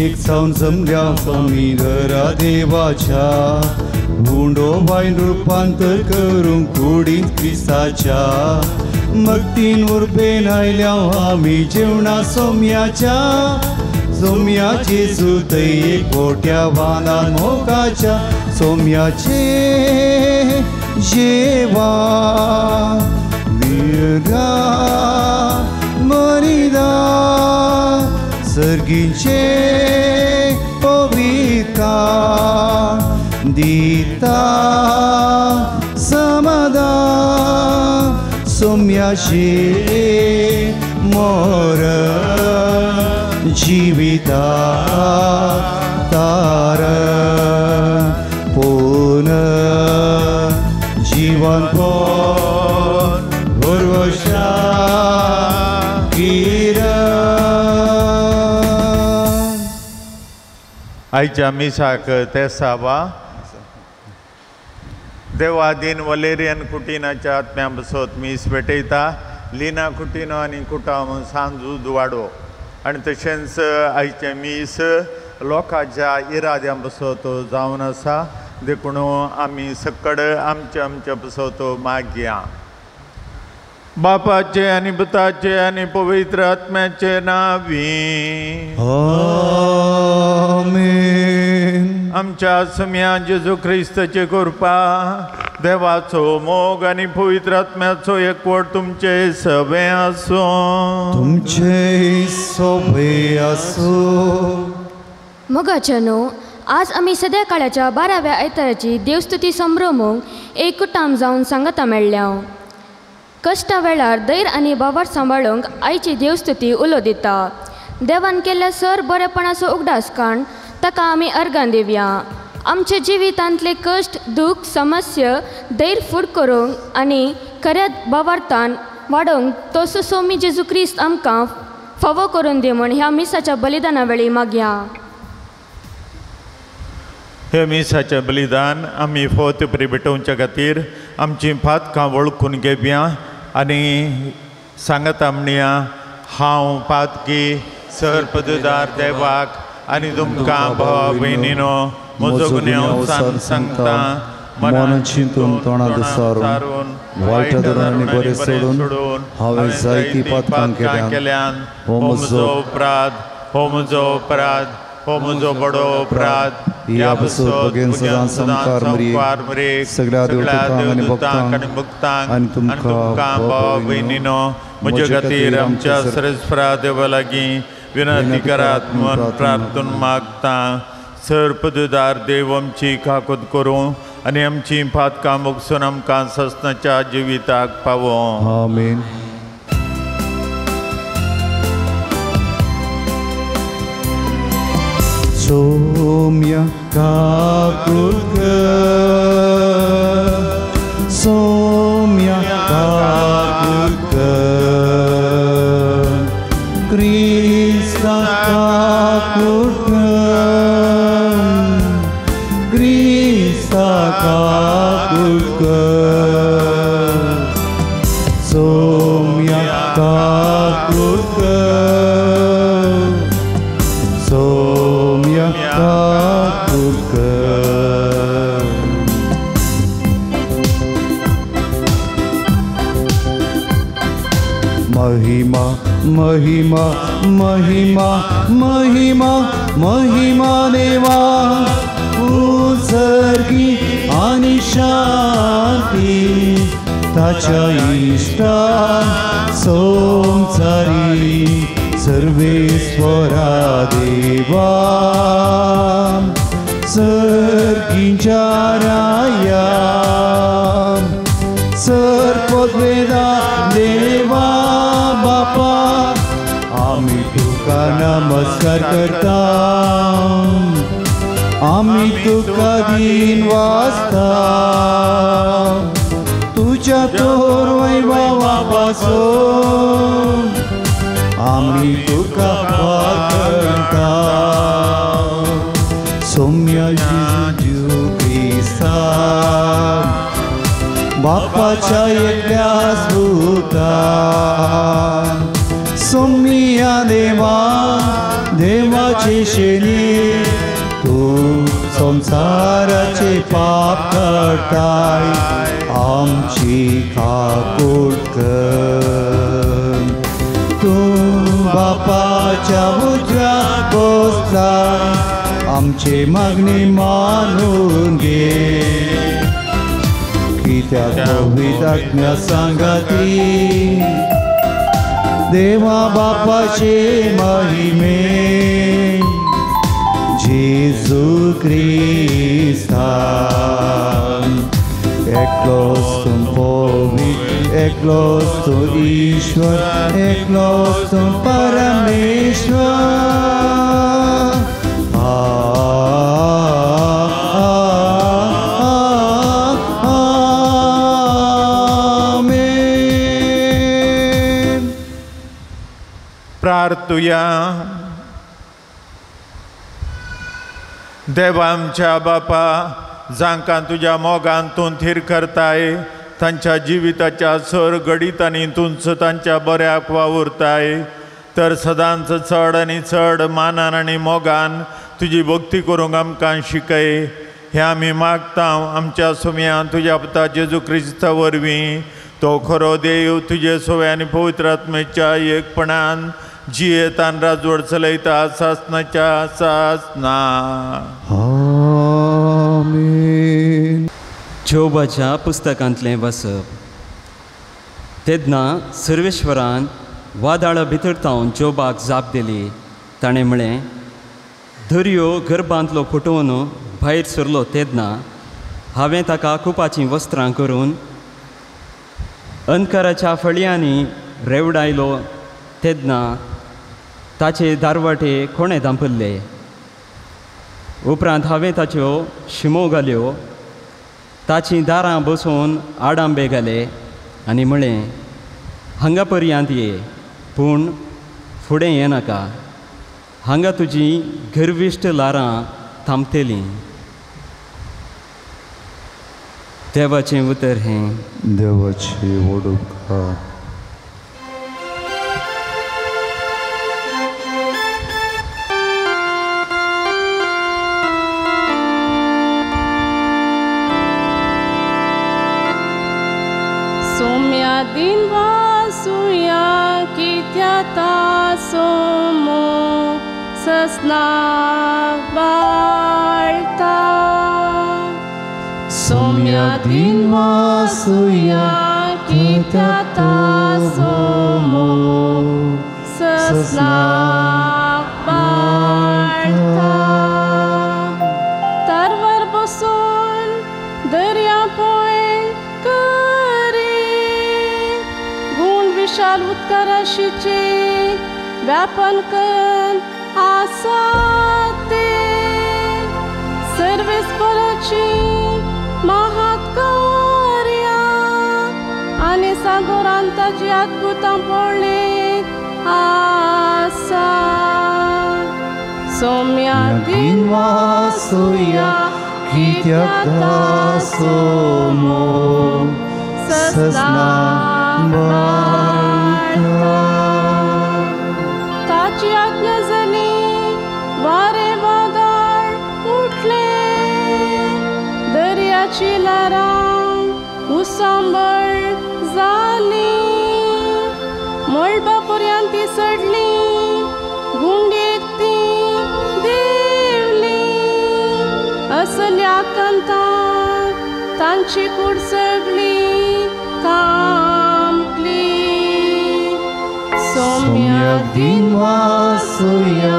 एक जाऊन जमल्या स्वामी घरा देवाच्या हुंडो बाईन रूपांतर करून कुडीत क्रिस्ताच्या मगतीन उरपेन आयल्या आमी जेवणा सोम्याच्या सोम्याचे सुतै एक मोठ्या वानान मोगाच्या सोम्याचे जेवा मिळगा मरिदा सर्गीचे पवित्रा दिता समाधान सोम्याचे मोर जीविता तार पूर्ण जीवन पण भरवशा आयच्या मिसाक तेसावा देवादीन वलेरियन कुटिनाच्या आत्म्या बसत मीस भेटयता लिना कुटिनो आनी कुटाम सांजू दुवाडो आनी तशेंच आयचे मीस लोकांच्या इराद्यां बसत जावन आसा देखून आमी सकड आमचे बसत मागया बापाचे आनी पुताचे आनी पवित्र आत्म्याचे नावी आमेन। आमच्या सम्या जेजू ख्रिस्ताची कृपा देवाचो मोग आनी पवित्र आत्म्याचो एकवट तुमचे सभे आसो तुमचे सभे आसो। मोगाच्यानो आज आमी सद्या काळाच्या 12व्या आयताराची देवस्तुती संभ्रमूंक एकठाम जावन सांगता मेळ्ळ्या। कश्टा वेळार दैर आनी बाबार सांबाळूंक आयची देवस्तुती उलो दिता। देवान केल्ल्या सर बरेपणाचो उगडास काण ताका आमी अर्गां दिवया। आमच्या जिवितांतले कश्ट दूख समस्या दैर फूट करूंक आनी खऱ्या बाबार्थान वाडोवंक तसो सोमी जेजू क्रिस्त आमकां फावो करून दी म्हूण ह्या मिसाच्या बलिदाना वेळी मागया। हे मिसाचे बलिदान आमी फोत भेटोवच्या खातीर आमची पातकां वळखून घेवया आनी सांगता म्हणया हांव पातकी सर पदवीदार देवाक आनी तुमकां भावा भयणीनो म्हजो गुन्यांव सांगता मनान चिंतून तोंडांत सारून वायट धोरणांनी बरें सोडून हांवें जायती पातकां केल्यान हो म्हजो अपराध हो म्हजो बडो अपराध ह्या बसत बगेन सदां संकार मरी सगळ्या देवतांक आनी भक्तांक आनी तुमकां भावा भयणीनो म्हजे खातीर आमच्या सरस्वरा देवा लागीं विनंती करात म्हूण प्रार्थून मागता। सर पदवीदार देव आमची काकूत करूं आनी आमची पातकां मोगसून आमकां ससनाच्या जिविताक पावो आमीन। सोम्या काकूत सोम्या काकूत क्रिस्ता काकूत क्रिस्ता काकूत सोम्या काकूत सोम्या काकूत महिमा महिमा महिमा महिमा महिमा देवा उत्सर्गी आणि शांती ताच्या इष्टान सोमचारी सर्वेश्वरा देवा सर्गींच्या राया सर्पद्वेदा देवा बापा आम्ही तुका नमस्कार करता आम्ही तुका दिन वाचता तुझ्या तोर वैभवापासून आम्ही तुका करता सौम्य जेजू ख्रिस्ता बापाच्या एकट्या सुता सौम्य देवा देवाचे शेणी तू संसाराचे पाप काढताय आमची काकूट कर तू बापाच्या उजव्यात बसलाय आमचे मागणी मानून घे की त्या पवित्र आज्ञा सांगती देवा बापाचे महिमे जेजू क्रिस्ता एकलोच तू पवित्र एकलोच तू ईश्वर एकलोच तू परमेश्वर प्रार्थुया देवा आमच्या बापा जांकां तुज्या मोगान तूं थीर करताय तांच्या जिविताच्या सर घडीत आनी तूंच तांच्या बऱ्याक वावुरताय तर सदांच चड आनी चड मानान आनी मोगान तुजी भक्ती करूंक आमकां शिकय हें आमी मागता आमच्या सुमयान तुज्या पुता जेजू क्रिस्ता वरवीं तो खरो देव तुजे सोवे आनी पवित्र आत्मेच्या एकपणान जियेतान राजवड चलयता सासनाच्या सासना आमीन. जोबाच्या पुस्तकांतलें वाचप. तेन्ना सर्वेश्वरान वादळा भितर तावन जोबाक जाप दिली. ताणें म्हळें दर्यो गर्भांतलो फुटोवन भायर सरलो तेन्ना हांवें ताका कुपाचीं वस्त्रां करून अंधकाराच्या फळयांनी रेवडायलो तेन्ना ताचे दारवाटे कोणें धांपल्ले. उपरांत हांवें ताच्यो शिमो घाल्यो ताचीं दारां बसोवन आडांबे घाले आनी म्हळें हांगा पर्यंत ये पूण फुडें येनाका हांगा तुजीं गर्विश्ट लारां थांबतलीं. देवाचें उतर हें. देवाची Vaduka. Somia din masuya kita tasomo sesnak barta tarvar boson darya poin kare gun vishal utkarashiche व्यापन कर आसाते सर्वेस्पराची महात्कार्या आणि सागोरांताची अद्भुतां पळोवणी आसा. सौम्या दिन वासुया कित्याक दासोमो सजना ताची आज्ञा जाली वारे वादळ उठले दर्याची लारां उसांबळ जाली मळबा पर्यंत ती सडली गुंडेक ती देवली असल्या कांतां तांची कूड सगली कांपली. सौम्या दिन वासुया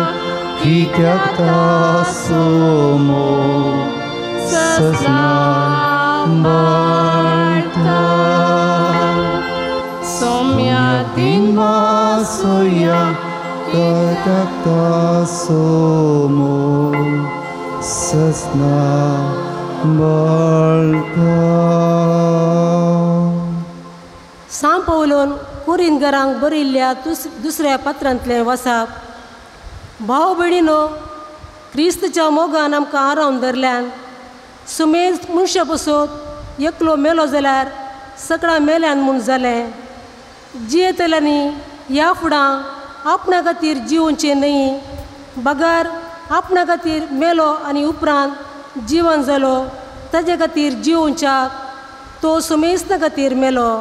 कित्याक तासोमो सजना बाळटा. सौम्या दिन वासुया कित्याक तासोमो सजना बाळटा. सां पौलोन कुरिंदरांक बरयल्ल्या दुसऱ्या पत्रांतलें वाचप. भाव भयणीनो, क्रिस्तच्या मोगान आमकां आरावन धरल्यान सुमेज मनशां पसत एकलो मेलो जाल्यार सगळ्या मेल्यान म्हूण जालें. जियेतल्यांनी ह्या फुडां आपणा खातीर जिवोवचें न्ही बगर आपणा खातीर मेलो आनी उपरांत जीवन जालो ताजे खातीर जिवोवच्याक तो सुमेस्ता खातीर मेलो.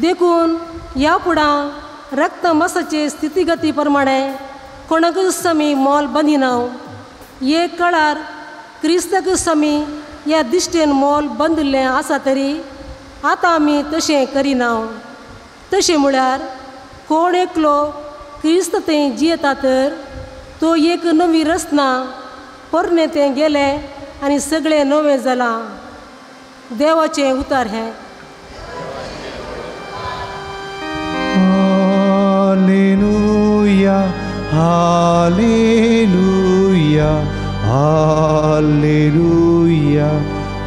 देखून ह्या फुडां रक्त मांसाचे स्थितीगती प्रमाणे कोणाकूच समी मोल बंदिना. हे काळार क्रिस्ताक समी ह्या दिश्टेन मोल बंदिल्लें आसा तरी आतां आमी तशें करिना. तशें म्हळ्यार कोण एकलो क्रिस्त थंय जियेता तर तो एक नवी रचना, पोरणे तें गेलें आनी सगळें नवें जालां. देवाचें उतार हें. Hallelujah hallelujah hallelujah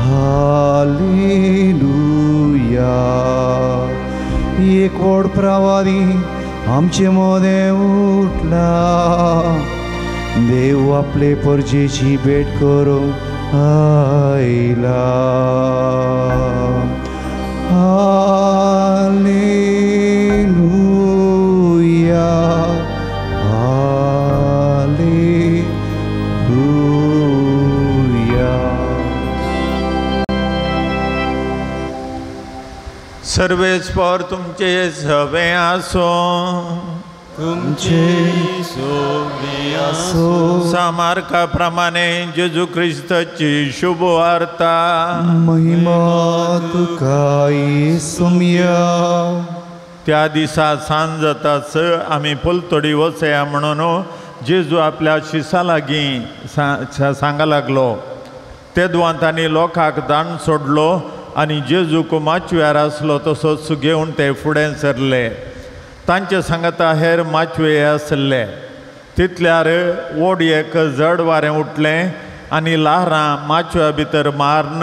hallelujah. एक व्हड प्रवादी आमचे मोदें उठला. देव आपले परजेची भेट करूंक आयला. Hallelujah hallelujah. सर्वेस्पर तुमचे सवे आसो. तुमचे सोबे आसो. सामार्का प्रमाणे जेजू ख्रिस्ताची शुभ वार्ता. महिमा तुका येसुया. त्या दिसा सांज जाताच आमी पलतडी वचया म्हणून जेजू आपल्या शिसा लागीं सांगा लागलो. ते दुवांतांनी लोकांक दान सोडलो आनी जेजूक माचव्यार आसलो तसोच घेवन ते फुडें सरले. तांचे सांगता हेर माचवे आसले. तितल्यार व्हड एक जड वारें उठलें आनी ल्हारां माचव्या भितर मारून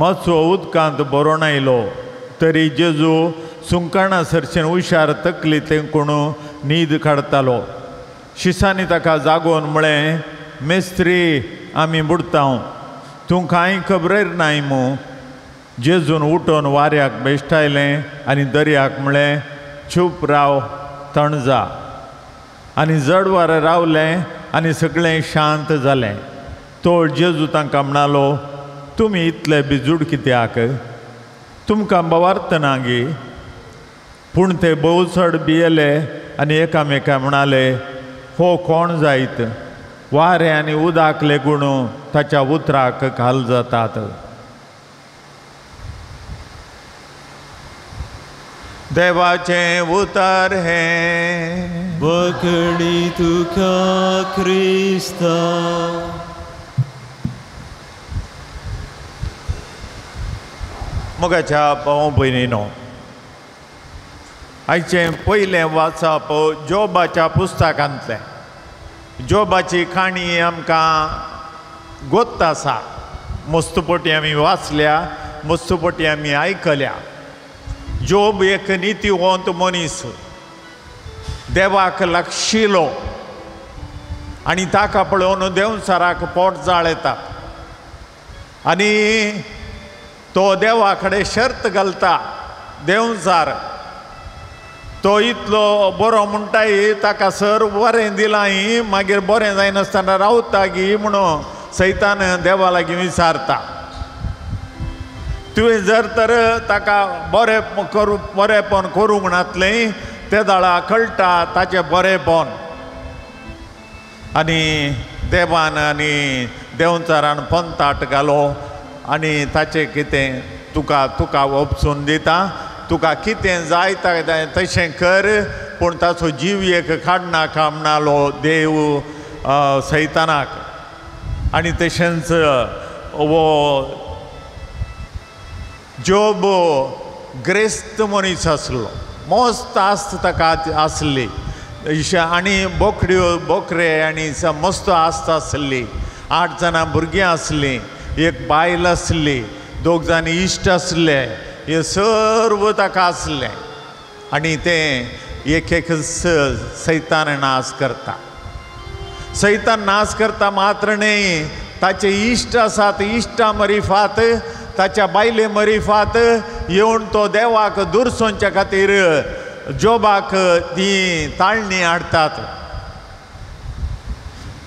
मचो उदकांत भरोवन आयलो. तरी जेजू सुंकणा सरशेन हुशार तकली तें कोण न्हीद काडतालो. शिसांनी ताका जागोवन म्हळें, मेस्त्री आमी बुडता, तूं कांय खबरेर नाय मू. जेजून उठोन वाऱ्याक बेश्टायलें आनी दर्याक म्हळें, चूप राव, तणजा. आनी जड वारें रावलें आनी सगळें शांत जालें. तोळ जेजू तांकां म्हणालो, तुमी इतले बिजूड कित्याक? तुमकां बवार्तना गे? पूण ते भोवसड भियेले आनी एकामेकां म्हणाले, हो कोण जायत? वारें आनी उदाक लेगून ताच्या उतराक घाल जातात. देवाचें उतर हें. बकडी तुका क्रिस्ता. मोगाच्या भाव भयणीनो, आयचें पयलें वाचप जोबाच्या पुस्तकांतलें. जोबाची काणी आमकां गोत्त आसा. मस्तपटी आमी वाचल्या, मस्तपटी आमी आयकल्या. जोब एक नितीवंत मनीस, देवाक लागशिलो आनी ताका पळोवन देंवचाराक पोट जाळ येता. आनी तो देवा कडेन शर्त घालता. देंवचार तो इतलो बरो म्हणटाय ताका सर बरें दिलां, मागीर बरें जायनासतना रावता गी म्हणून सैतान देवा लागीं विचारता. तुवें जर तर ताका बरेंपण करूंक नातलें, ते दाळा कळटा ताचें बरेंपण. आनी देवान आनी देंवचारान पंताट घालो आनी ताचें कितें तुका वपसून दिता. तुका कितें जाय तशें कर, पूण ताचो जीव एक काडनाका म्हणलो देव सैतानाक. आनी तशेंच वो जोब ग्रेस्त मनीस आसलो. मस्त आस्त ताका आसली आनी बोकरे आनी मस्त आस्त आसली. 8 जाणां भुरगीं आसलीं, एक बायल आसली, 2 जाण इश्ट आसले. हे सर्व ताका आसलें. आनी तें एक सैतान नाश करता. सैतान नाश करता मात्र न्ही, ताचे इश्ट आसात, इश्टा मरिफात ताच्या बायले मरिफात येवन तो देवाक दुरसोवच्या खातीर जोबाक ती ताळणी हाडटात.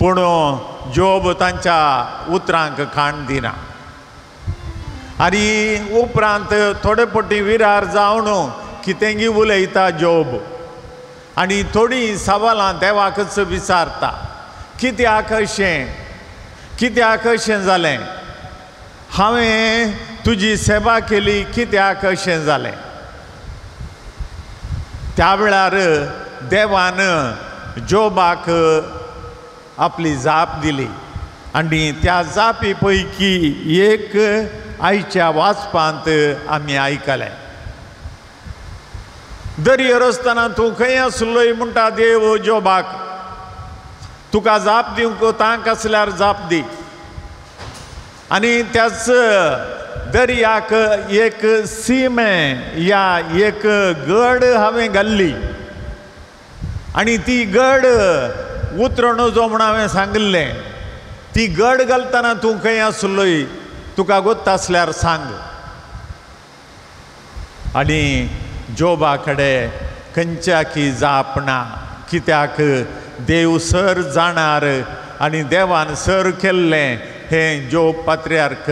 पूण जोब तांच्या उतरांक खाण दिना आनी उपरांत थोडे पटी विरार जावन कितेंगी उलयता जोब आनी थोडी सवालां देवाकच विचारता कित्याक अशें जालें हांवें तुजी सेवा केली कित्याक अशें जालें त्या वेळार देवान जोबाक आपली जाप दिली आनी त्या जापी पैकी एक आयच्या वाचपांत आमी आयकलें दर्यर आसतना तूं खंय आसलोय म्हणटा देव जोबाक तुका जाप दिवंक तांक आसल्यार जाप दी आनी त्याच दर्याक एक सीमे या एक गड हांवें घाल्ली आनी ती गड उतरण जो म्हण हांवें सांगलें ती गड घालतना तूं खंय आसलोय तुका गोत्ता आसल्यार सांग आनी जोबा कडेन खंयच्याकी जाप ना कित्याक देव सर जाणार आनी देवान सर केल्लें हें जोब पात्र्यार्क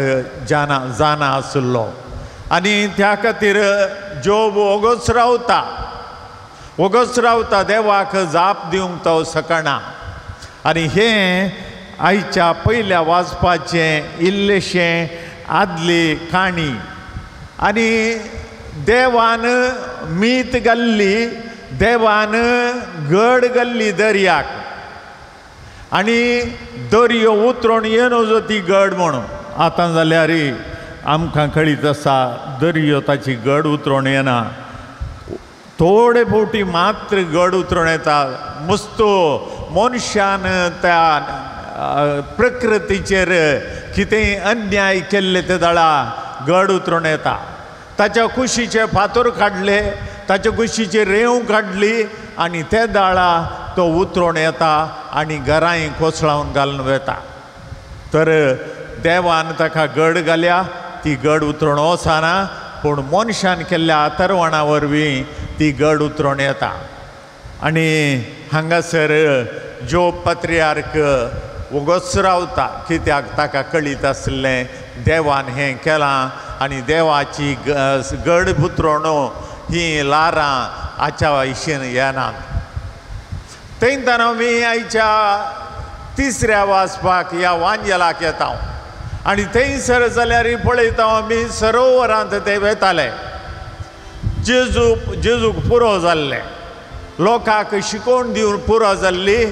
जाना आसलो आनी त्या खातीर जोब वोगोच रावता देवाक जाप दिवंक तो सकना आनी हें आयच्या पयल्या वाचपाचें इल्लेशें आदली काणी आनी देवान मीत घाल्ली देवान गड घाल्ली दर्याक आनी दर्यो उतरोन येनो जो ती गड म्हणून आतां जाल्यार आमकां कळीत आसा दर्यो ताची गड उतरोन येना थोडे फावटी मात्र गड उतरोन येता मस्तो मनशान त्या प्रकृतीचेर कितेंय अन्याय केल्ले ते दाळा गड उतरोन येता ताच्या कुशीचे फातर काडले ताच्या कुशीची रेंव काडली आनी ते दाळा तो उतरोन येता आनी घरांय कोसळावन घालून वता तर देवान ताका गड घाल्या ती गड उतरोन वचना पूण मनशान केल्ल्या आतरवणा वरवीं ती गड उतरोन येता आनी हांगासर जोब पात्र्यार्क वोगोच रावता कित्याक ताका कळीत आसलें देवान हें केलां आनी देवाची गड उतरोन ही लारां आच्या इशेन येनात थंयच्यान आमी आयच्या तिसऱ्या वाचपाक ह्या वांजेलाक येता आनी थंयसर जाल्यार पळयता आमी सरोवरांत ते वेताले जेजूक पुरो जाल्ले लोकांक शिकोवन दिवन पुरो जाल्ली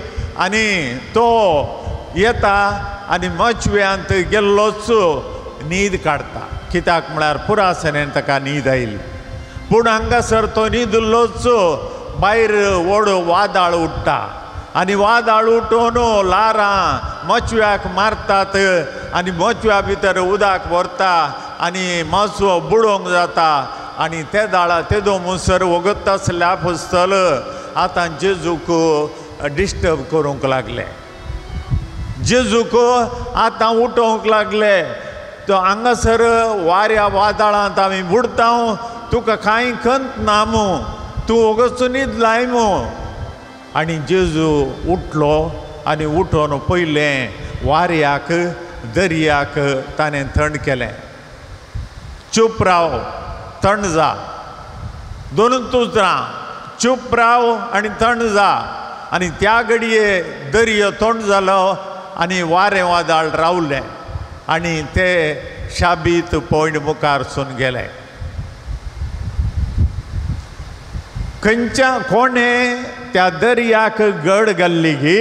आनी तो येता आनी मचव्यांत गेल्लोच न्हीद काडटा कित्याक म्हळ्यार पुरासनेन ताका न्हीद आयली पूण हांगासर तो न्हिदलोच भायर व्हड वादळ उठटा आनी वादळ उठोवन लारां मचव्याक मारतात आनी मचव्या भितर उदक व्हरता आनी मचवो बुडोवंक जाता आनी ते दाळा तेदो मुसर वगत आसल्या फस्तल आतां जेजूक डिस्टर्ब करूंक लागले जेजूक आतां उठोवंक लागले तो हांगासर वाऱ्या वादळांत आमी बुडता तुका कांय खंत ना मू तूं वगच न्हिदलाय मू आनी जेजू उठलो आनी उठोन पयलें वाऱ्याक दर्याक ताणें थंड केलें चूप राव थंड जा दोनूच उतरां चूप राव आनी थंड जा आनी त्या घडये दर्यो थंड जालो आनी वारें वादळ रावलें आनी ते शाबीत पॉयंट मुखार सून गेले खंयच्या कोणें त्या दर्याक गड घाल्ली गी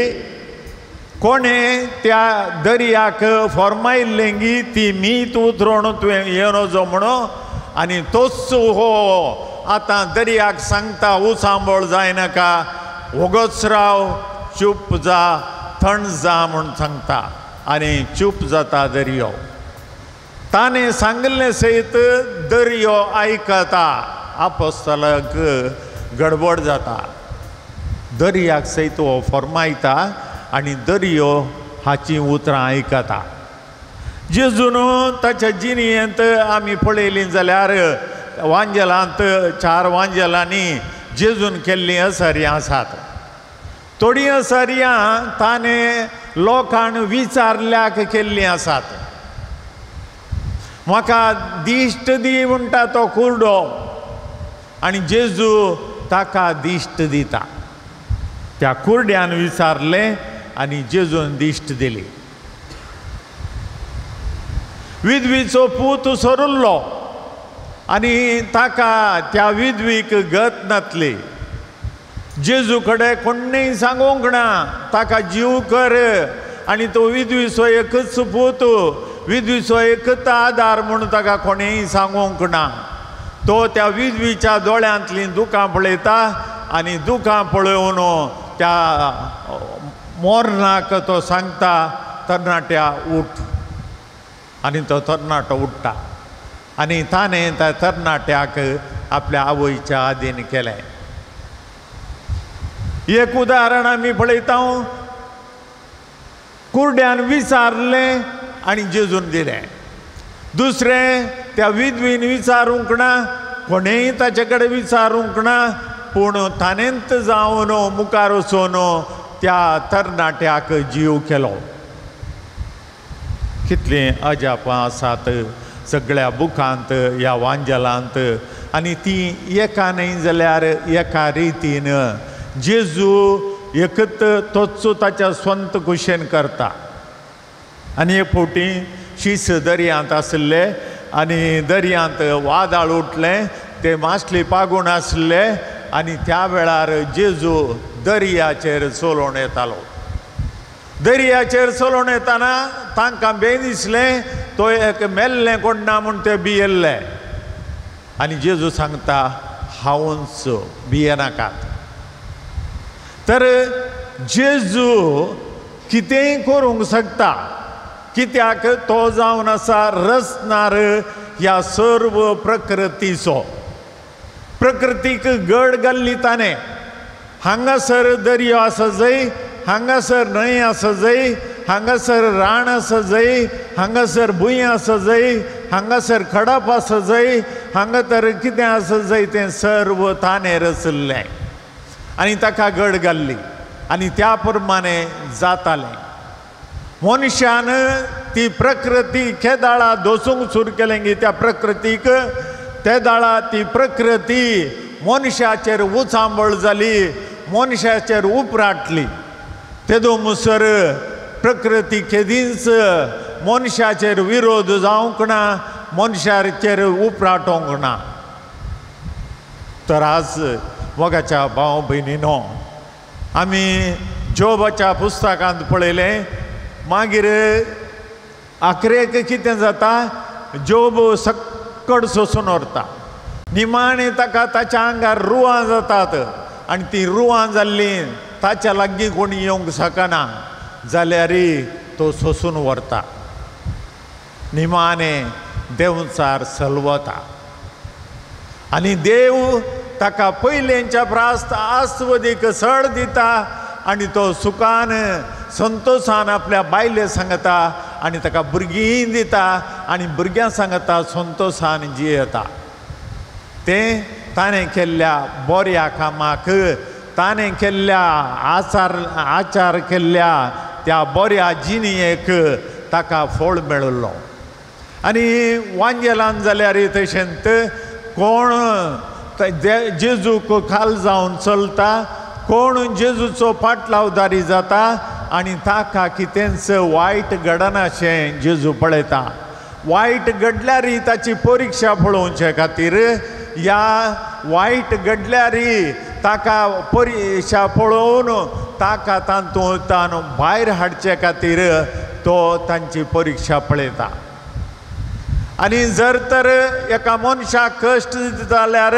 कोणें त्या दर्याक फॉर्मायिल्लें गी ती मीत उतरोवन तुवें येनो जो म्हणो आनी तोच हो आतां दर्याक सांगता उसांबळ जायनाका वगच राव चूप जा थंड जा म्हूण सांगता आनी चूप जाता दर्यो ताणें सांगले सयत दर्यो आयकता आपोस्तलाक गडबड जाता दर्याक सयत हो फॉर्मायता आनी दर्यो हाची उतरां आयकता जेजून ताच्या जिणयेंत आमी पळयलीं जाल्यार वांजेलांत 4 वांजेलांनी जेजून केल्लीं असारीं आसात थोडीं असारियां ताणें लोकांन विचारल्याक केल्लीं आसात. म्हाका दिश्ट दी म्हणटा तो कुर्डो आनी जेजू ताका दिश्ट दिता. त्या कुर्ड्यान विचारलें आनी जेजून दिश्ट दिली. विधवीचो पूत सरुल्लो आनी ताका त्या विधवीक गत नातली. जेजू कडेन कोणेंय सांगूंक ना ताका जीव कर आनी तो विधवीचो एकच पूत, विधवीचो एकच आदार म्हूण ताका कोणेंय सांगूंक ना. तो त्या विधवीच्या दोळ्यांतलीं दुकां पळयता आनी दुकां पळोवन त्या मोरनाक तो सांगता तरणाट्या उठ. आनी तो तरणाटो उठ्ठा आनी ताणें त्या तरणाट्याक आपल्या आवयच्या आदीन केलें. एक उदाहरण आमी पळयता. कुर्ड्यान विचारलें आनी जेजून दिलें. दुसरें त्या विधवीन विचारूंक ना, कोणेंय ताचे कडेन विचारूंक ना, पूण ताणेंत जावन मुखार वचून त्या तरणाट्याक जीव केलो. कितलीं अजापां आसात सगळ्या बुकांत ह्या वांजलांत. आनी ती एका न्हय जाल्यार एका रितीन जेजू एकत तोच ताच्या स्वंत कुशेन करता. आनी एक फावटी शीस दर्यांत आसले आनी दर्यांत वादळ उठलें, ते मासली पागून आसले आनी त्या वेळार जेजू दर्याचेर चलोवन येतालो. दर्याचेर चलोवन येताना तांकां बे दिसलें तो एक मेल्लें कोण ना म्हूण ते भियेल्ले. आनी जेजू सांगता हांवूच, भियेनाकात. तर जेजू कितेंय करूंक शकता, कित्याक तो जावन आसा रचणार ह्या सर्व प्रकृतीचो. प्रकृतीक घड घाल्ली ताणें. हांगासर दर्यो आसा जंय, हांगासर न्हंय आसा जंय, हांगासर रान आसा जंय, हांगासर भुंय आसा जंय, हांगासर खडप आसा जंय, हांगा तर कितें आसा जंय तें सर्व ताणें रचल्लें आनी ताका घड घाल्ली आनी त्या प्रमाणे जातालें. मनशान ती प्रकृती केदाळा दोसूंक सुरू केलें की त्या प्रकृतीक ते दाळा ती प्रकृती मनशाचेर उचांबळ जाली, मनशाचेर उपराटली. तेदो मुसर प्रकृती केदींच मनशाचेर विरोध जावंक ना, मनशाचेर उपराटोंक ना. तर आज मोगाच्या भाव भयणीनो, आमी जोबाच्या पुस्तकांत पळयलें, मागीर आखरेक कितें जाता, जोब सकड सोंसून व्हरता. निमाणें ताका ताच्या आंगार रुवां जातात आनी ती रुवां जाल्लीं ताच्या लागीं कोणी येवंक शकना जाल्यार तो सोंसून व्हरता. निमाणें देंवचार सलवता आनी देव ताका पयलेंच्या प्रास्त आस्वदीक सड दिता आनी तो सुखान संतोषान आपल्या बायले सांगता आनी ताका भुरगीं दिता आनी भुरग्यां सांगता संतोषान जियेता. तें ताणें केल्ल्या बऱ्या कामाक, ताणें केल्ल्या आचार केल्ल्या त्या बऱ्या जिणयेक ताका फळ मेळिल्लो. आनी वांजेलान जाल्यार तशेंच कोण जेजूक खाल जावन चलता, कोण जेजूचो फाटलावदारी जाता आनी ताका कितेंच वायट घडनाशें जेजू पळयता. वायट घडल्यार ताची परिक्षा पळोवचे खातीर, ह्या वायट घडल्यार ताका परिक्षा पळोवन ताका तातूंत भायर हाडचे खातीर तो तांची परिक्षा पळयता. आनी जर तर एका मनशाक कश्ट दिता जाल्यार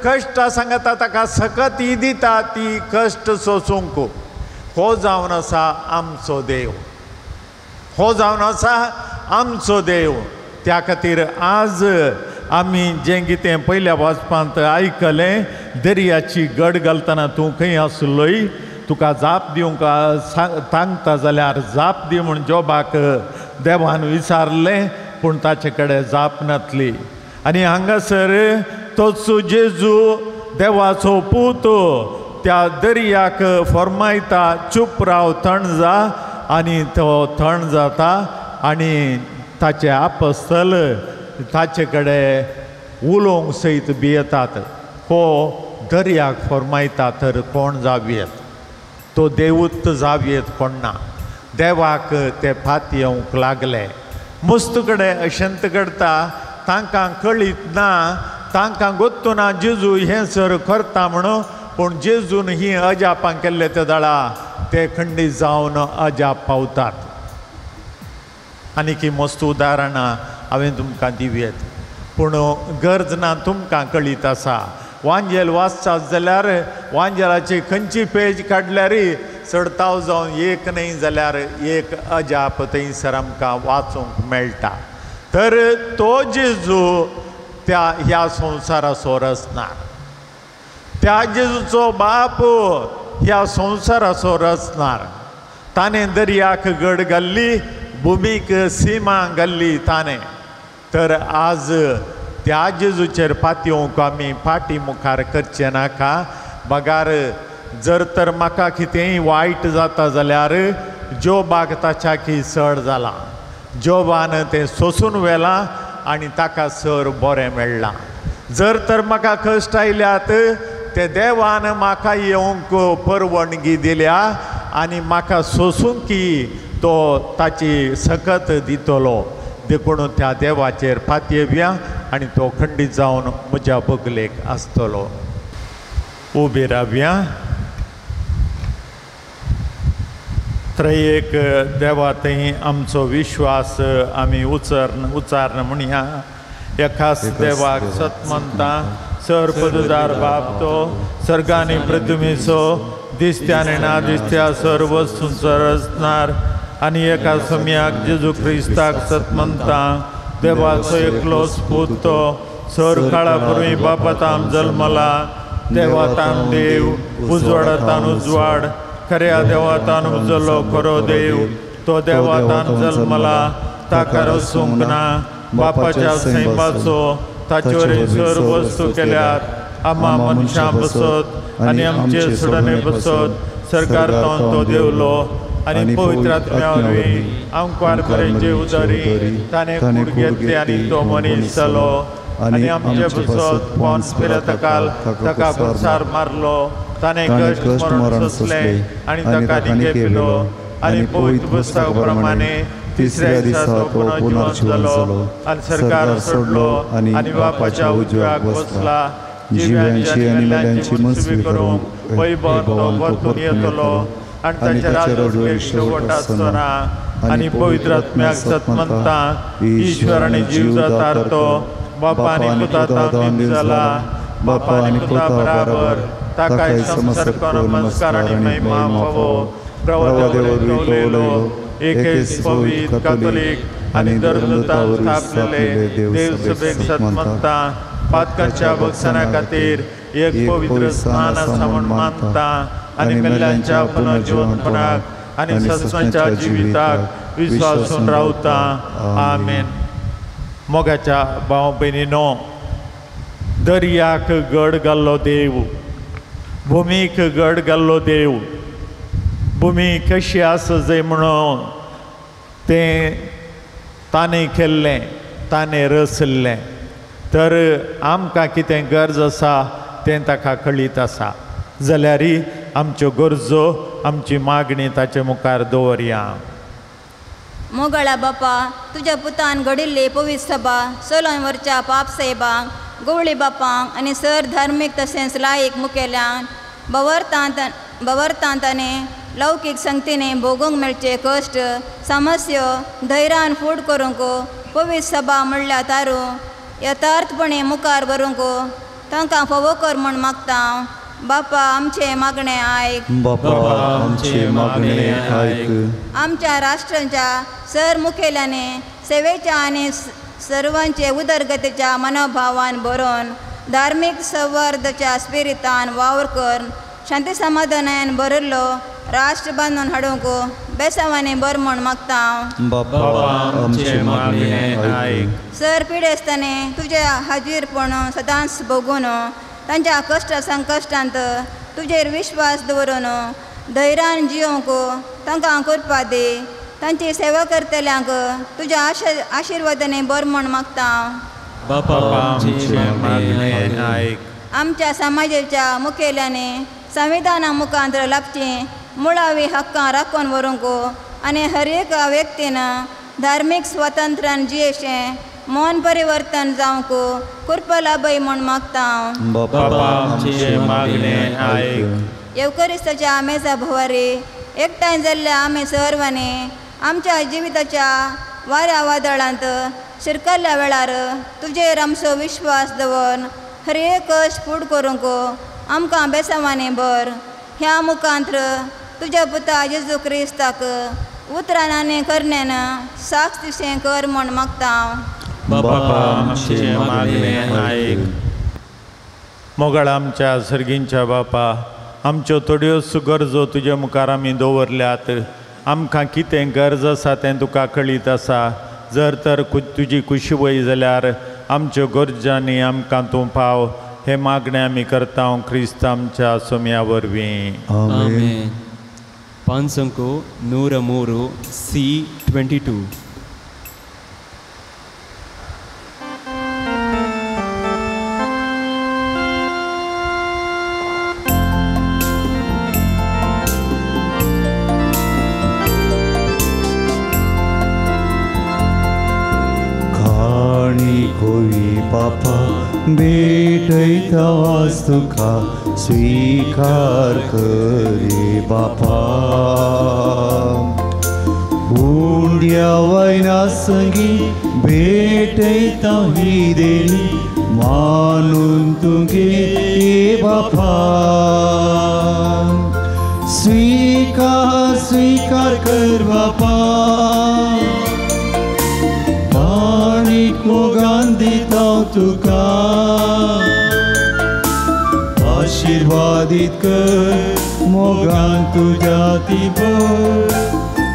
कश्टा सांगता ताका सकती दिता ती कश्ट सोसूंक. हो जावन आसा आमचो देव, हो जावन आसा आमचो देव. त्या खातीर आज आमी जें कितें पयल्या वाचपांत आयकलें, दर्याची घड घालतना तूं खंय आसलोय, तुका जाप दिवंक सांगता जाल्यार जाप दी म्हूण जोबाक देवान विचारलें, पूण ताचे कडेन जाप नासली. आनी हांगासर तोच जेजू देवाचो पूत त्या दर्याक फर्मायता, चूप राव, थंड जा, आनी तो थंड जाता आनी ताचे आपोस्तल ताचे कडेन उलोवंक सयत भियेतात हो दर्याक फरमायता तर कोण जावयेत तो देवूत जावयेत कोण ना देवाक ते फाती येवंक लागले मस्त कडेन अशंत करता तांकां कळीत ना तांकां गोत्तू ना जेजू हें सर करता म्हणून पूण जेजून ही अजापां केल्ले ते दळा ते खंडीत जावन अजाप पावतात आनी की मस्त उदाहरणां हांवें तुमकां दिवयेत पूण गरज ना तुमकां कळीत आसा वांजेल वाचतात जाल्यार वांजेलाची खंयची पेज काडल्यारय चडताव जावन एक न्ही जाल्यार एक अजाप थंयसर आमकां वाचूंक मेळटा तर तो जेजू त्या ह्या संवसाराचो रचणार त्या जेजूचो बाप ह्या संवसाराचो रचणार ताणें दर्याक घड घाल्ली भुमीक सिमा घाल्ली ताणें तर आज त्या जेजूचेर पातयेवंक आमी फाटी मुखार करचे नाका बगार जर तर म्हाका कितेंय वायट जाता जाल्यार जोबाक ताच्या की सड जाला जोबान तें सोसून व्हेलां आनी ताका सर बरें मेळ्ळां जर तर म्हाका कश्ट आयल्यात ते देवान म्हाका येवंक परवणगी दिल्या आनी म्हाका सोसूंक की तो ताची सकत दितलो देखून त्या देवाचेर फातयेवया आनी तो खंडीत जावन म्हज्या बगलेक आसतलो उबे रावया त्रयेक देवा थंय आमचो विश्वास आमी उच्चारण म्हणया एकाच देवाक सत म्हणटा सर पदुदार बाप तो सर्गांनी प्रथमेचो दिसत्या आनी ना दिसत्या सर्व वस्तूंचो रचणार आनी एका सम्याक जेजू क्रिस्ताक सत म्हणटा देवाचो एकलोच पूत तो सर काळा पूर्वी बापातान जल्मला देवातान देव उजवाडातान उजवाड खऱ्या देवातान उजलो खरो देव तो देवातान जल्मला ताका रसूंक ना बापाच्या सैमाचो ताचेर सर वस्तू केल्यात आम्हा मनशां बसत आनी आमचे सुडणे बसत सरकारांत तो देवलो आनी पवित्र आत्म्या वरवीं आमकां बरें उदारी ताणें कूड घेतली आनी तो मनीस जालो आनी आमचे बसत पोंस पिलाताकाल ताका खुर्सार मारलो ताणें कश्ट मरण सोंसलें आनी ताका निकेपिलो आनी पवित्र पुस्तका प्रमाणे तिसऱ्या दिसा तो पुनर्जीवन जालो आनी सरकार सोडलो आनी बापाच्या उजव्याक बसला जिव्यांची आनी मेल्यांची मनसुबी करूंक वैभवान परतून येतलो आनी ताच्या राजवटीक शेवट आसचो ना आनी पवित्र आत्म्याक सत म्हणटा ईश्वर आनी जीवदातार तो बापा आनी पुतांत जाला बापा आनी पुता बराबर ताकाय समसर्क नमस्कार आनी महिमा फावो प्रभु देवलो एकेच पवित्र कातोलीक आनी धर्मदूतां स्थापलेले देव सभेक सत म्हणटा पातकाच्या भक्षणा खातीर एक पवित्र स्नान आसा म्हूण मानता आनी मेल्ल्यांच्या पुनर्जीवनपणाक आनी सत्संच्या जिविताक विश्वासून रावता आमेन मोगाच्या भाव भयणीनो दर्याक घड घाल्लो देव भुमीक घड घाल्लो देव भुमी कशी आसा जंय म्हणून तें ताणें केल्लें ताणें रचल्लें तर आमकां कितें गरज आसा तें ताका कळीत आसा जाल्यारय आमच्यो गरजो आमची मागणी ताचे मुखार दवरया मोगळा बापा तुज्या पुतान घडिल्ली पवित्र सभा 16 वर्सां पाप साहेबांक गवळी बापांक आनी सर धार्मीक तशेंच लायक मुखेल्यांक बवरतांत आनी लौकीक संगतीने भोगूंक मेळचे कश्ट समस्यो धैर्यान फूट करूंक पवित्र सभा म्हणल्यार तारू यथार्थपणे मुखार व्हरूंक तांकां फोवो कर म्हूण मागता बापा आमचे मागणे आयक बापा आमचे मागणे आयक आमच्या राष्ट्रांच्या सर मुखेल्याने सेवेच्या आनी सर्वांचे उदरगतीच्या मनोभावान बरोवन धार्मीक संवर्धाच्या स्पिरितान वावर कर शांती समाधानान भरिल्लो राष्ट्र बांदून हाडूंक बेसावांनी बर म्हूण मागता बापा आमचे मागणे आयक सर पिडेस्ताने तुज्या हाजीरपण सदांच भोगून तांच्या कश्ट संकश्टांत तुजेर विश्वास दवरून धैर्यान जियोंक तांकां कृपा दे. तांची सेवा करतल्यांक तुज्या आशिर्वादाने बरें म्हण मागता. बापा आमचे मागणें आयक. आमच्या समाजाच्या मुखेल्याने संविधाना मुखांतर लाभचें मुळावी हक्कां राखून व्हरूंक आनी हर एक व्यक्तीन धार्मीक स्वातंत्र्यान जियेचें मन परिवर्तन जावंक कृपा लाभय म्हण मागता. बापा आमचे मागणें आयक. येवकरिस्ताच्या मेजा भोवारी एकठांय जाल्ल्या आमी सर्वांनी आमच्या जिविताच्या वाऱ्या वादळांत शिरकल्ल्या वेळार तुजेर आमचो विश्वास दवर हर एक कश्ट फूड करूंक आमकां बेसांवांनी भर. ह्या मुखांतर तुज्या पुता जेजू क्रिस्ताक उतरान आनी करण्यान साक्ष दिशें कर म्हण मागता. बापा आमचे मागणें आयक. मोगाळ आमच्या सर्गींच्या बापा, आमच्यो थोड्योच गरजो तुजे मुखार आमी दवरल्यात. आमकां कितें गरज आसा तें तुका कळीत आसा. जर तर तुजी खुशी वय जाल्यार आमच्यो गरजांनी आमकां तूं पाव. हे मागणें आमी करता क्रिस्त आमच्या सोम्या वरवीं. आमेन. पांचंको 103 C22. कोई बापा भेटैता वास्तुका स्वीकार करे बापा. उंड्या वैना संगी भेटैता ही देणी मानून तुगे ये बापा. स्वीकार स्वीकार कर बापा. मोगान दिता तुका आशीर्वादित कर मोगान तुझ्या तिबर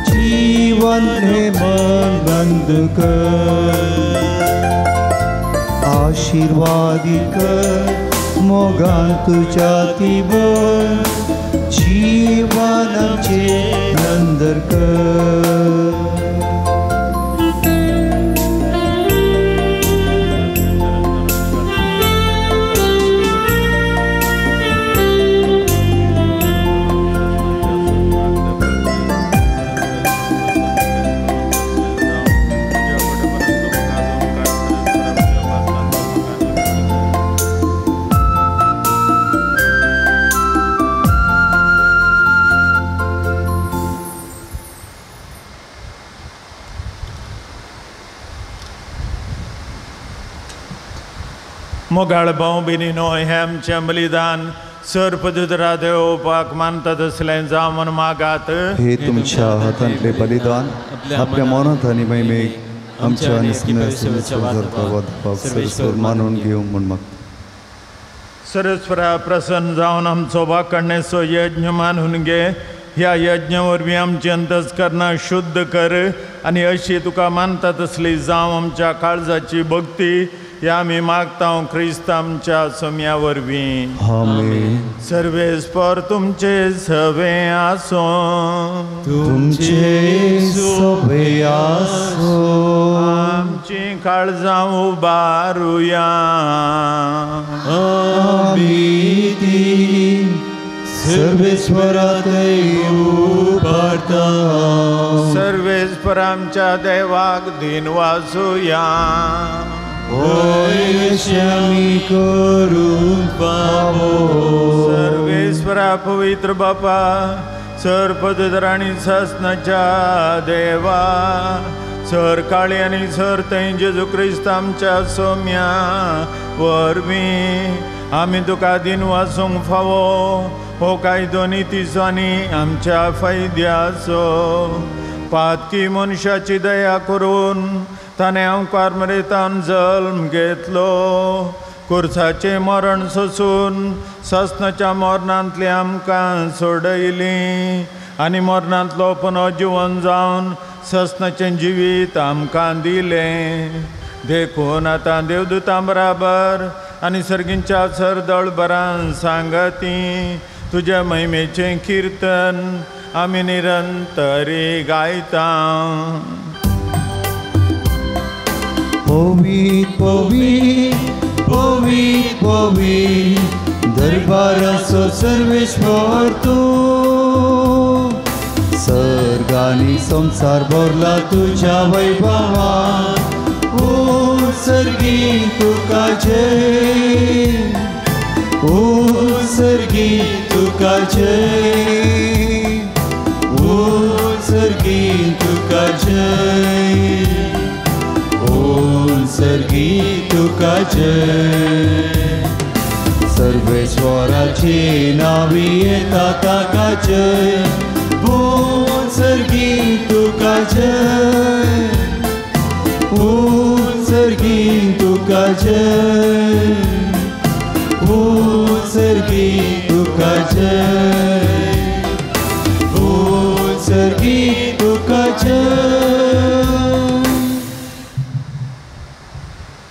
जीवन हे मन बंद कर. आशीर्वादित कर मोगान तुझ्या तिबर जीवन आमचे नंदर कर. मोगाळ भाऊ भयणीनो, हें आमचें बलिदान सर्पदुदरा देवपाक मानतात असलें जावं म्हूण मागात. हे तुमच्या हातांतले बलिदान आपल्या मौनात आनी महिमेक आमच्या सरस्वर मानून घेवं म्हूण मागता. सरस्वरा प्रसन्न जावन आमचो वाकडणेचो यज्ञ मानून घे. ह्या यज्ञा वरवीं आमची अंतस्करणां शुद्ध कर आनी अशी तुका मानता तसली जावं आमच्या काळजाची भक्ती. ह्या आमी मागता क्रिस्त आमच्या सोम्या वरवीं. आमेन. सर्वेस्पर तुमचे सवे आसो. तुमचे सवे आसो. आमची काळजां उबारुया. आमी ती सर्वेस्वरात उबारता. सर्वेस्पर आमच्या देवाक दिन वासुया. आमी करून पावो. सर्वेस्वरा पवित्र बापा, सर्पदुदर आनी सस्नाच्या देवा, सर काळी आनी सर थंय जेजू क्रिस्त आमच्या सोम्या वरवीं आमी तुका दिन वासूंक फावो. हो कायदो नितीचो आनी आमच्या फायद्याचो. पातकी मनशाची दया करून ताणें अवकार मरेतान जल्म घेतलो. कुर्साचें मरण सोसून सस्नाच्या मरणांतली आमकां सोडयली आनी मरणांतलो पुनर्जीवन जावन सस्नाचें जिवीत आमकां दिलें. देखून आतां देवदूतां बराबर आनी सर्गींच्या सरदळ बरां सांगती तुज्या महिमेचें किर्तन आमी निरंतरी गायता. पवित पवित पवित पवित दरबाराचो सर्वेश्वर तूं. सर्ग आनी संसार भरला तुज्या वैभवान. उत्सर्गी तुका जय. उत्सर्गी तुका जय. उत्सर्गी तुका जय. उत्सर्गी तुका जय. सर्वेश्वराची नावी येता ताका जय. उत्सर्गी तुका जय. उत्सर्गी तुका जय. उत्सर्गी तुका जय. उत्सर्गी तुका जय.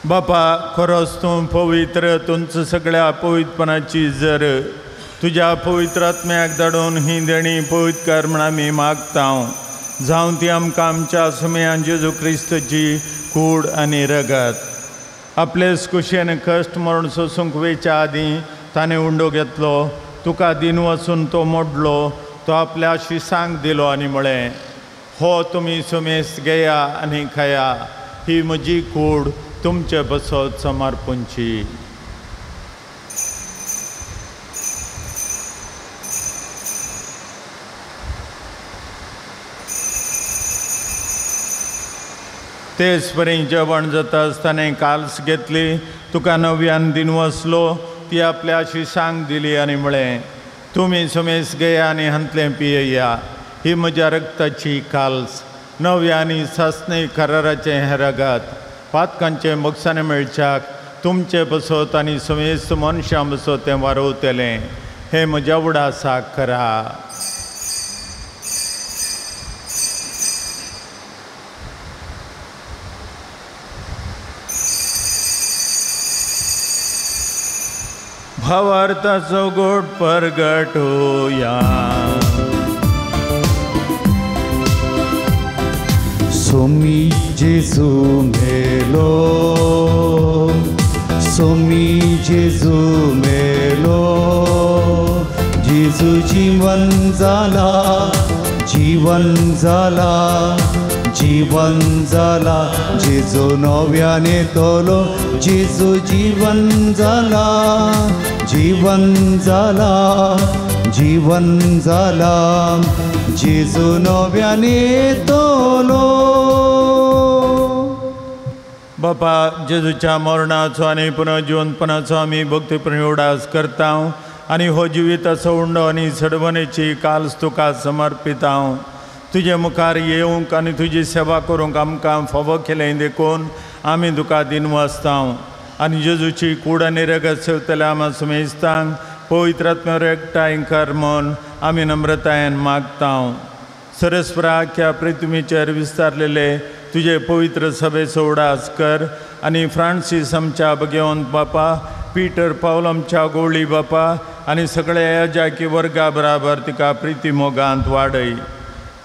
बापा, खरोच तूं पवित्र. तुमचं सगळ्या पवित्रपणाची जर तुझ्या पवित्र आत्म्याक धाडून ही देणी पवित्र कर म्हण आमी मागता. जावं ती आमकां आमच्या सुमयान जेजू क्रिस्तची कूड आनी रगत. आपले कुशेन कश्ट मरण सोसूंक वेच्या आदीं ताणें उंडो घेतलो. तुका दिन वचून तो मोडलो. तो आपल्या शिसांक दिलो आनी म्हळें, हो तुमी सुमेस घेया आनी खाया. ही म्हजी कूड तुमचे बसत समर्पूंची. तेच परी जेवण जाता आसतना काल्स घेतली. तुका नव्यान दिन वसलो. ती आपल्या शिसांक दिली आनी म्हळें, तुमी सुमेस घेया आनी हांतलें पियेया. ही म्हज्या रक्ताची काल्स, नव्यानी सासणे कराराचें हें रगत. पातकांचे मोक्षाने मेळच्याक तुमचे बसत आनी सुमेस्त मनशां बसत तें वारवतलें. हें म्हज्या उडासाक करा. भावार्थाचो गोड परगटोया. सोमी जेजू मेलो. सोमी जेजू मेलो. जेजू जीवन जाला. जीवन जाला. जीवन जाला. जेजू नव्याने तोलो. जेजू जीवन जाला. जीवन जाला. जीवन जाला. जेजू नव्याने तोलो. बापा, जेजूच्या मरणाचो आनी पुनर्जिवंतपणाचो आमी भक्तीपूर्ण उडास करता. आनी हो जिविताचो उंडो आनी सडवणेची काल्स तुका समर्पिता. तुजे मुखार येवंक आनी तुजी सेवा करूंक आमकां फावो केलें देखून आमी तुका दिनू आसता. आनी जेजूची कूड आनी रगत सेवतल्या आमी सुमेस्तांक पवित्र आत्म्यार एकठांय कर म्हूण आमी नम्रतायेन मागता. सरस्वराख्या पृथ्वीचेर विस्तारलेले तुझे पवित्र सभेचो उडास कर. आनी फ्रांसीस आमच्या भगवंत बापा, पीटर पावल आमच्या गोवळी बापा आनी सगळ्या याजाकी वर्गा बराबर तिका प्रिती मोगांत वाडय.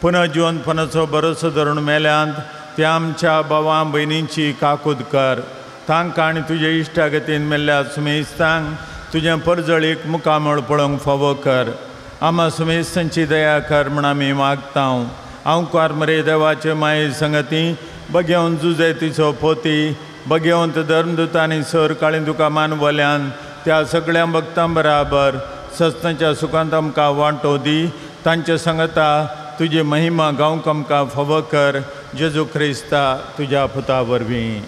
पुनर्जिवंतपणाचो भरोसो धरून मेल्यांत त्या आमच्या भावां भयणींची काकूद कर. तांकां आनी तुजे इश्टागतीन मेल्ल्या सुमेस्तांक तुजें परजळीक मुखामळ पळोवंक फावो कर. आमा सुमेस्तांची दया कर म्हण आमी मागता. हांव कार्मरे देवाचे माये संगती, भगवंत जुजेतीचो पोती, भगवंत धर्मदूतांनी सर काळी तुका मानवल्यान त्या सगळ्या भक्तां बराबर सस्ताच्या सुखांत आमकां वांटो दी. तांच्या संगता तुजी महिमा गावंक आमकां फावो कर. जेजू क्रिस्ता तुज्या पुता वरवीं.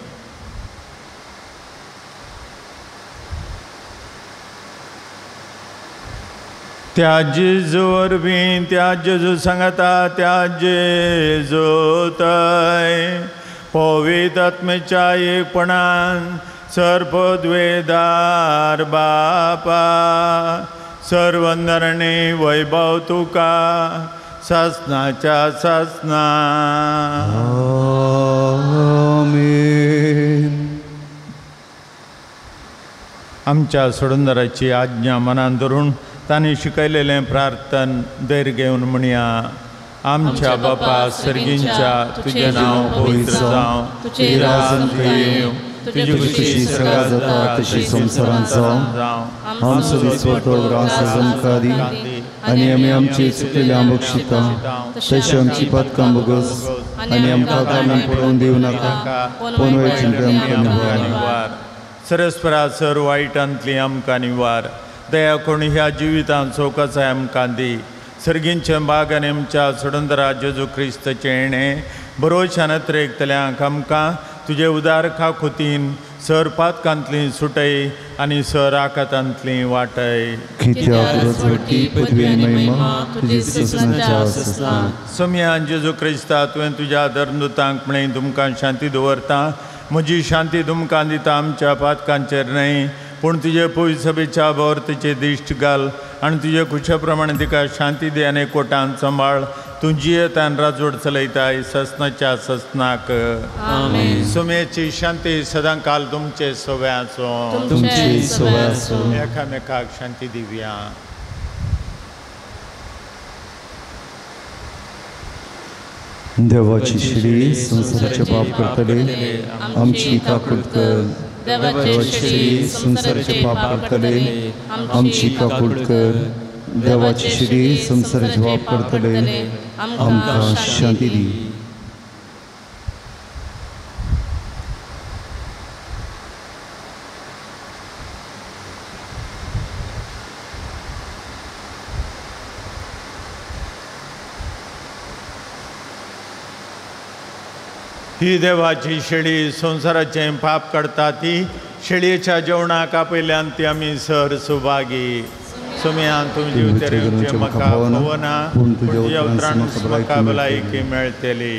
त्या जेजू वरवीं, त्या जेजू सांगता, त्या जेजू थंय पवित्र आत्मेच्या एकपणान सर्पद्वेदार बापा सर्वंदरणी वैभव तुका सासनाच्या सासना. आमेन. आमच्या सोडूनदाराची आज्ञा मनान धरून तांणी शिकयलेलें प्रार्थन धैर्य घेवन म्हणया. आमच्या बापा सर्गींच्या तुझें नांव पवित्र जावं, तुजें राज्य येवं, तुजी खुशी सगळ्याक जाता तशी संवसारांत जावं. आमचो दिसवतो रास आमकां दी आनी आमी आमची चुकलेल्या बक्षिता तशी आमची पदकां बोगस आनी आमकां कामां पडोवन दिवं नाका पूण वयचें आमकां निवार. सरस्परा सर वायटांतली आमकां निवार. दया कोण ह्या जिवितांत चौकसाय आमकां दी. सर्गींचे बाग आनी आमच्या सोडूंदरा जेजू क्रिस्ताचें येणें बरोवच्या नत्रेकतल्यांक आमकां तुजे उदार खाखुतीन सर पातकांतली सुटय आनी सर आकातांतली वाटय. सोम्या जेजू क्रिस्ता तुवें तुज्या धर्मदुतांक म्हणय तुमकां शांती दवरता. म्हजी शांती तुमकां दिता, आमच्या पातकांचेर न्हय पूण तुजे पवित्र सभेच्या भोवतेचे दिश्ट घाल आनी तुजे खुशे प्रमाणे तिका शांती दे आनी कोटान सांबाळ. तूं जियेतान राजवट चलयताय ससनाच्या ससनाक. सोम्याची शांती सदां काल तुमचे सोव्याचो. एकामेकाक शांती दिवया. देवाची श्री संसाराचे पाप करतले आमची काकूट कर. देवाची श्री संसाराचे पाप करतले आमची काकूट कर. देवाची श्री संसाराचे पाप करतले आमकां शांती दी. ही देवाची शेळी संसाराचें पाप काडटा ती शेळयेच्या जेवणाक आपयल्यान ती आमी सर सुभागी. सोम्यान तुमचे उतरेवचे म्हाका भोवना पूण तुज्या उतरान म्हाका भलायकी मेळटली.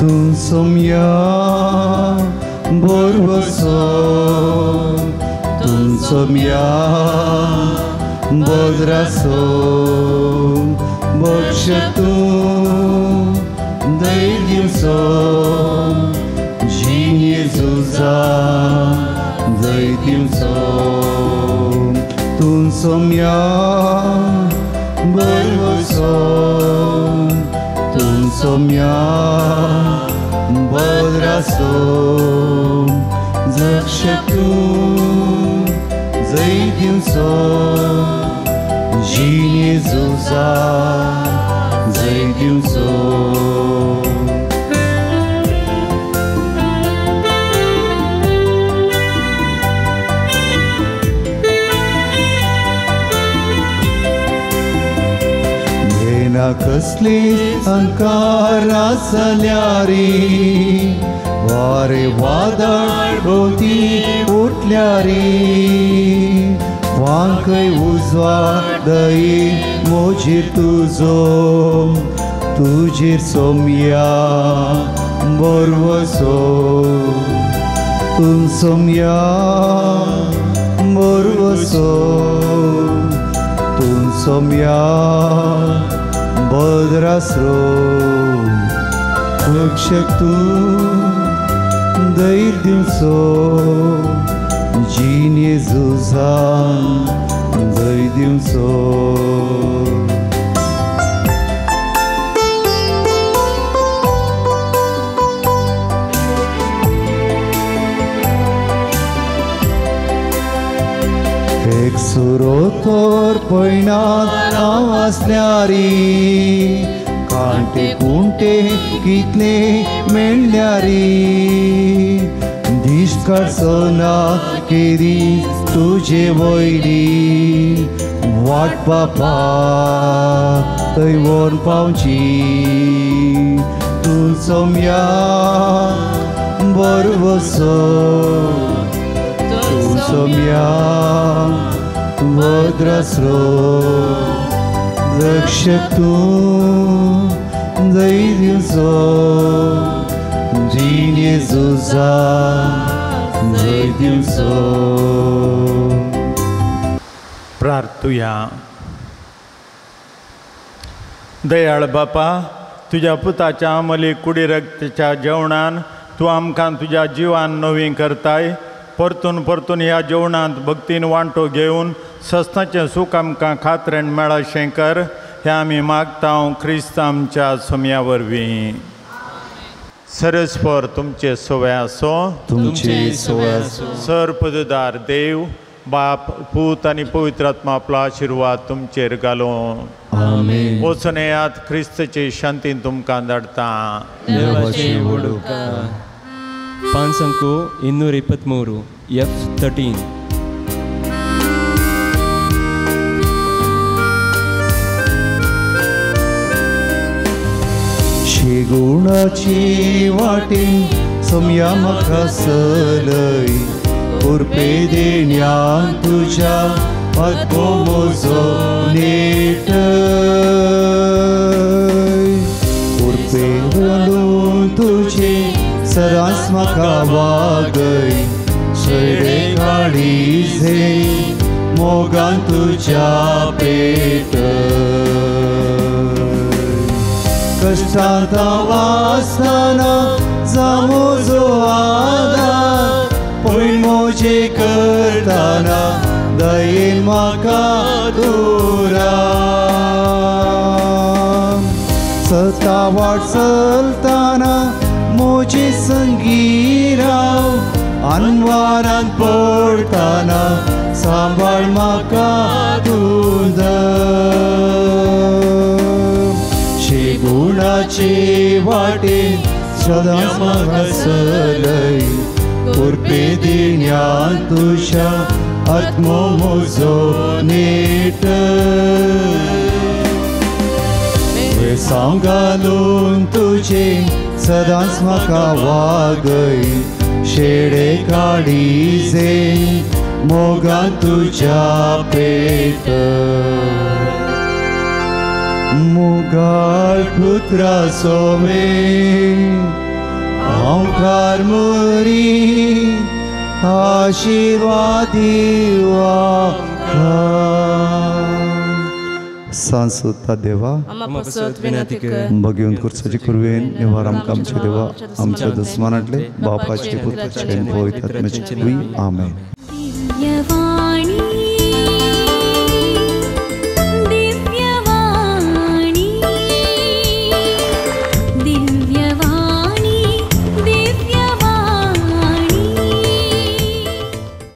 तूं सोम्या बोरवसो तूं सोम्या बोद्रासो बक्ष तूं दैर्यसो जीन येजूचा दैर्यसो. तूं सोम्या बोरवसो तूं सोम्या बोद्रासो जक्ष तूं दैर्यसो जीन येजूचा दैर्यसो. भेना कसली अंकार आसल्यारी वारे वादळ भोवती उठल्यारी वांकय उजवाडई मोजीर तुजीर सोम्या बोरवसो. तूं सोम्या बोरवसो तूं सोम्या बोद्रासो रक्षक तूं दैर्यसो जीन येजूचा दैर्यसो. एक सुरोतोर पैणात हांव आसल्यारी कांटे कुंटे कितले मेळ्ळ्यारी दिश्ट काडसना केरी तुजे वयली वाट बापा थंय व्हरून पावची. तूं सोम्या बोरवसो तूं सोम्या बोद्रासो रक्षक तूं दैर्यसो जीन येजूचा दैर्यसो. प्रार्थुया. दयाळ बापा, तुझ्या पुताच्या अमली कुडी रक्ताच्या जेवणान तूं आमकां तुज्या जिवान नवीं करताय. परतून परतून ह्या जेवणांत भक्तीन वांटो घेवन सस्ताचें सूख आमकां खात्रेन मेळाशें कर. हें आमी मागता क्रिस्त आमच्या सोम्या वरवीं. सरस्पर तुमचे सोवे आसो. तुमचे सोवे आसो. सर्पददार देव बाप पूत आनी पवित्र आत्मा आपलो आशिर्वाद तुमचेर घालूं. आमेन. वचून येयात क्रिस्तचे शांतीन तुमकां धाडटा. देवाची वडुका. पांचंको 223 F13. शेगुणाची वाटेन सोम्या म्हाका सलय. उर्पे देण्यान तुज्या आत्मो म्हजो नेट. उर्पे घालून तुजे सदांच म्हाका वागय. शेडे काळीजे मोगान तुज्या पेट. कश्टांत वासताना जा म्हजो आदार. पळय मोजे करताना दयेन म्हाका दुरा. सता वाट चलताना मोजे संगी राव. अनवारान पडताना सांबाळ म्हाका तुद. शेगुणाचे वाटेन सदांच म्हाका चलय. उर्पे देण्यान तुज्या आत्मो म्हजो नेट. वेसांव घालून तुजे सदांच म्हाका वागय. शेडे काळीजे मोगान तुज्या पेट. मुगाळ पुत्रा सोमे हांव कारमरी आशिर्वाद सांसोता देवा भगवंत कुर्साची कुरवेन निवार आमकां आमचे देवा आमच्या दुस्मानांतले बापाचे पुत्राचे पवित्र आत्म्याचे आमेन.